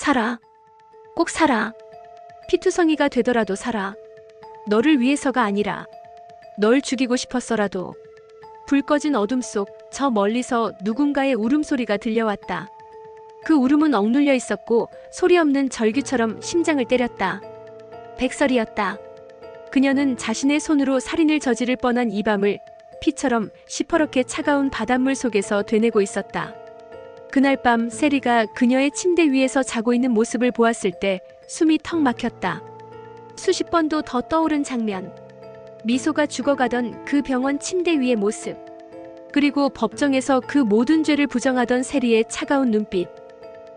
살아. 꼭 살아. 피투성이가 되더라도 살아. 너를 위해서가 아니라 널 죽이고 싶었어라도. 불 꺼진 어둠 속 저 멀리서 누군가의 울음소리가 들려왔다. 그 울음은 억눌려 있었고 소리 없는 절규처럼 심장을 때렸다. 백설이었다. 그녀는 자신의 손으로 살인을 저지를 뻔한 이 밤을 피처럼 시퍼렇게 차가운 바닷물 속에서 되뇌고 있었다. 그날 밤 세리가 그녀의 침대 위에서 자고 있는 모습을 보았을 때 숨이 턱 막혔다. 수십 번도 더 떠오른 장면. 미소가 죽어가던 그 병원 침대 위의 모습. 그리고 법정에서 그 모든 죄를 부정하던 세리의 차가운 눈빛.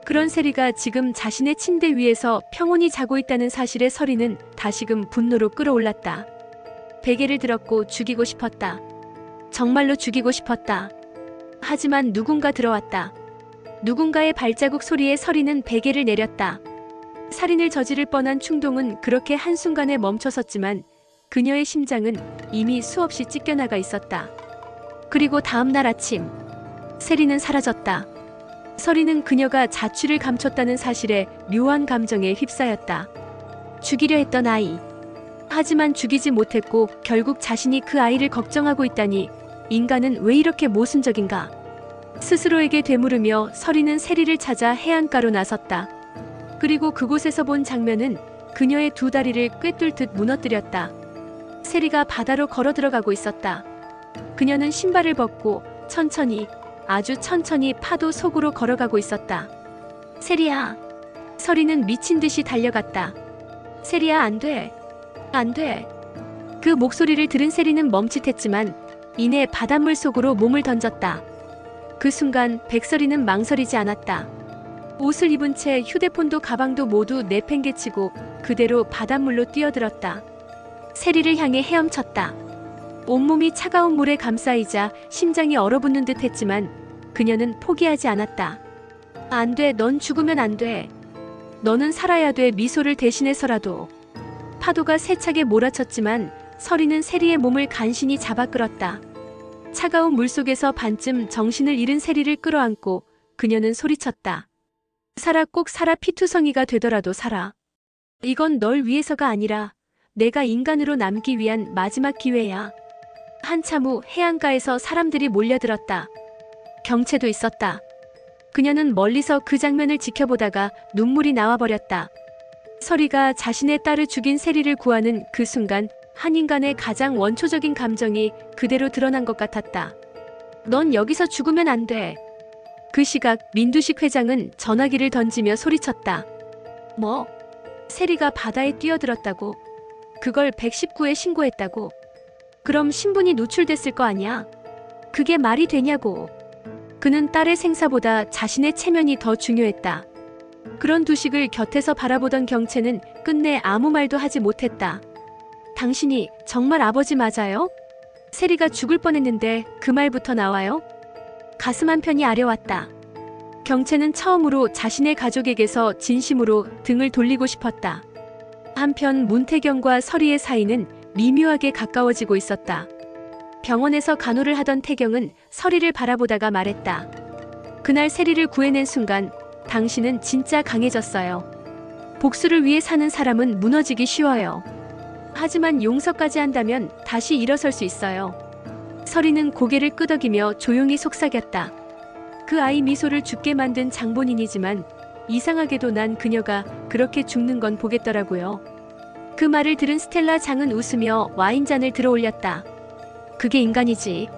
그런 세리가 지금 자신의 침대 위에서 평온히 자고 있다는 사실에 서리는 다시금 분노로 끌어올랐다. 베개를 들었고 죽이고 싶었다. 정말로 죽이고 싶었다. 하지만 누군가 들어왔다. 누군가의 발자국 소리에 서리는 베개를 내렸다. 살인을 저지를 뻔한 충동은 그렇게 한순간에 멈춰섰지만 그녀의 심장은 이미 수없이 찢겨나가 있었다. 그리고 다음 날 아침, 세리는 사라졌다. 서리는 그녀가 자취를 감췄다는 사실에 묘한 감정에 휩싸였다. 죽이려 했던 아이. 하지만 죽이지 못했고 결국 자신이 그 아이를 걱정하고 있다니 인간은 왜 이렇게 모순적인가? 스스로에게 되물으며 서리는 세리를 찾아 해안가로 나섰다. 그리고 그곳에서 본 장면은 그녀의 두 다리를 꿰뚫듯 무너뜨렸다. 세리가 바다로 걸어 들어가고 있었다. 그녀는 신발을 벗고 천천히, 아주 천천히 파도 속으로 걸어가고 있었다. 세리야. 서리는 미친 듯이 달려갔다. 세리야, 안 돼. 안 돼. 그 목소리를 들은 세리는 멈칫했지만 이내 바닷물 속으로 몸을 던졌다. 그 순간 백설이는 망설이지 않았다. 옷을 입은 채 휴대폰도 가방도 모두 내팽개치고 그대로 바닷물로 뛰어들었다. 세리를 향해 헤엄쳤다. 온몸이 차가운 물에 감싸이자 심장이 얼어붙는 듯 했지만 그녀는 포기하지 않았다. 안 돼, 넌 죽으면 안 돼. 너는 살아야 돼. 미소를 대신해서라도. 파도가 세차게 몰아쳤지만 서리는 세리의 몸을 간신히 잡아 끌었다. 차가운 물속에서 반쯤 정신을 잃은 세리를 끌어안고 그녀는 소리쳤다. 살아, 꼭 살아. 피투성이가 되더라도 살아. 이건 널 위해서가 아니라 내가 인간으로 남기 위한 마지막 기회야. 한참 후 해안가에서 사람들이 몰려들었다. 경체도 있었다. 그녀는 멀리서 그 장면을 지켜보다가 눈물이 나와버렸다. 서리가 자신의 딸을 죽인 세리를 구하는 그 순간 한 인간의 가장 원초적인 감정이 그대로 드러난 것 같았다. 넌 여기서 죽으면 안 돼. 그 시각 민두식 회장은 전화기를 던지며 소리쳤다. 뭐? 세리가 바다에 뛰어들었다고? 그걸 119에 신고했다고? 그럼 신분이 노출됐을 거 아니야? 그게 말이 되냐고. 그는 딸의 생사보다 자신의 체면이 더 중요했다. 그런 두식을 곁에서 바라보던 경채는 끝내 아무 말도 하지 못했다. 당신이 정말 아버지 맞아요? 세리가 죽을 뻔했는데 그 말부터 나와요? 가슴 한편이 아려왔다. 경채는 처음으로 자신의 가족에게서 진심으로 등을 돌리고 싶었다. 한편 문태경과 서리의 사이는 미묘하게 가까워지고 있었다. 병원에서 간호를 하던 태경은 서리를 바라보다가 말했다. 그날 세리를 구해낸 순간 당신은 진짜 강해졌어요. 복수를 위해 사는 사람은 무너지기 쉬워요. 하지만 용서까지 한다면 다시 일어설 수 있어요. 서리는 고개를 끄덕이며 조용히 속삭였다. 그 아이 미소를 죽게 만든 장본인이지만 이상하게도 난 그녀가 그렇게 죽는 건 보겠더라고요. 그 말을 들은 스텔라 장은 웃으며 와인잔을 들어올렸다. 그게 인간이지.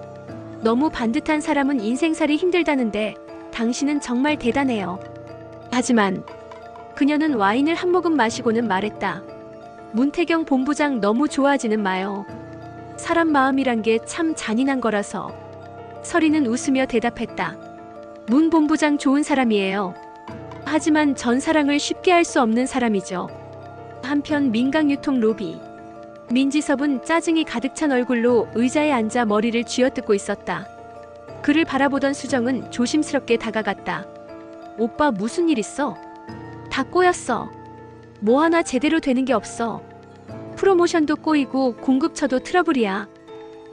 너무 반듯한 사람은 인생살이 힘들다는데 당신은 정말 대단해요. 하지만 그녀는 와인을 한 모금 마시고는 말했다. 문태경 본부장 너무 좋아하지는 마요. 사람 마음이란 게 참 잔인한 거라서. 서리는 웃으며 대답했다. 문 본부장 좋은 사람이에요. 하지만 전 사랑을 쉽게 할 수 없는 사람이죠. 한편 민강유통 로비. 민지섭은 짜증이 가득 찬 얼굴로 의자에 앉아 머리를 쥐어뜯고 있었다. 그를 바라보던 수정은 조심스럽게 다가갔다. 오빠 무슨 일 있어? 다 꼬였어. 뭐 하나 제대로 되는 게 없어. 프로모션도 꼬이고 공급처도 트러블이야.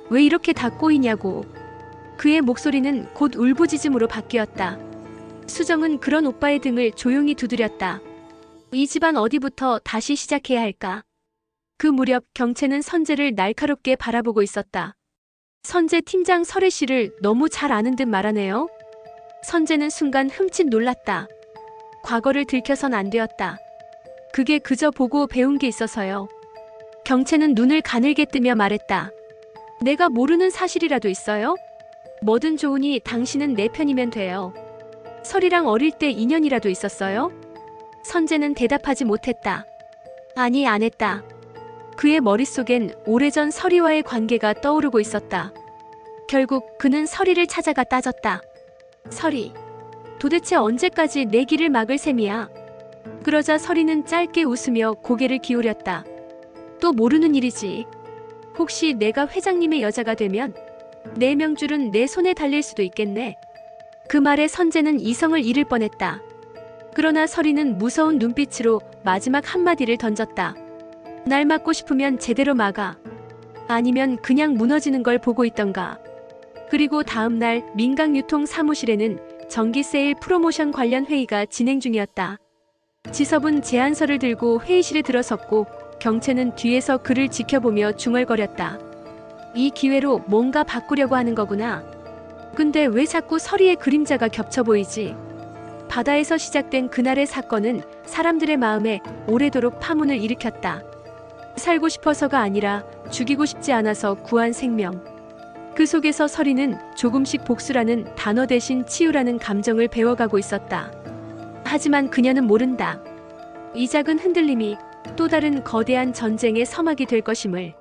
왜 이렇게 다 꼬이냐고. 그의 목소리는 곧 울부짖음으로 바뀌었다. 수정은 그런 오빠의 등을 조용히 두드렸다. 이 집안 어디부터 다시 시작해야 할까? 그 무렵 경채는 선재를 날카롭게 바라보고 있었다. 선재 팀장 설혜 씨를 너무 잘 아는 듯 말하네요. 선재는 순간 흠칫 놀랐다. 과거를 들켜선 안 되었다. 그게 그저 보고 배운 게 있어서요. 경채는 눈을 가늘게 뜨며 말했다. 내가 모르는 사실이라도 있어요? 뭐든 좋으니 당신은 내 편이면 돼요. 설이랑 어릴 때 인연이라도 있었어요? 선재는 대답하지 못했다. 아니, 안 했다. 그의 머릿속엔 오래전 설이와의 관계가 떠오르고 있었다. 결국 그는 설이를 찾아가 따졌다. 설이, 도대체 언제까지 내 길을 막을 셈이야? 그러자 설이는 짧게 웃으며 고개를 기울였다. 또 모르는 일이지. 혹시 내가 회장님의 여자가 되면 내 명줄은 내 손에 달릴 수도 있겠네. 그 말에 선재는 이성을 잃을 뻔했다. 그러나 설이는 무서운 눈빛으로 마지막 한마디를 던졌다. 날 막고 싶으면 제대로 막아. 아니면 그냥 무너지는 걸 보고 있던가. 그리고 다음 날 민강유통 사무실에는 전기세일 프로모션 관련 회의가 진행 중이었다. 지섭은 제안서를 들고 회의실에 들어섰고 경채는 뒤에서 그를 지켜보며 중얼거렸다. 이 기회로 뭔가 바꾸려고 하는 거구나. 근데 왜 자꾸 설이의 그림자가 겹쳐 보이지? 바다에서 시작된 그날의 사건은 사람들의 마음에 오래도록 파문을 일으켰다. 살고 싶어서가 아니라 죽이고 싶지 않아서 구한 생명. 그 속에서 설이는 조금씩 복수라는 단어 대신 치유라는 감정을 배워가고 있었다. 하지만 그녀는 모른다. 이 작은 흔들림이 또 다른 거대한 전쟁의 서막이 될 것임을.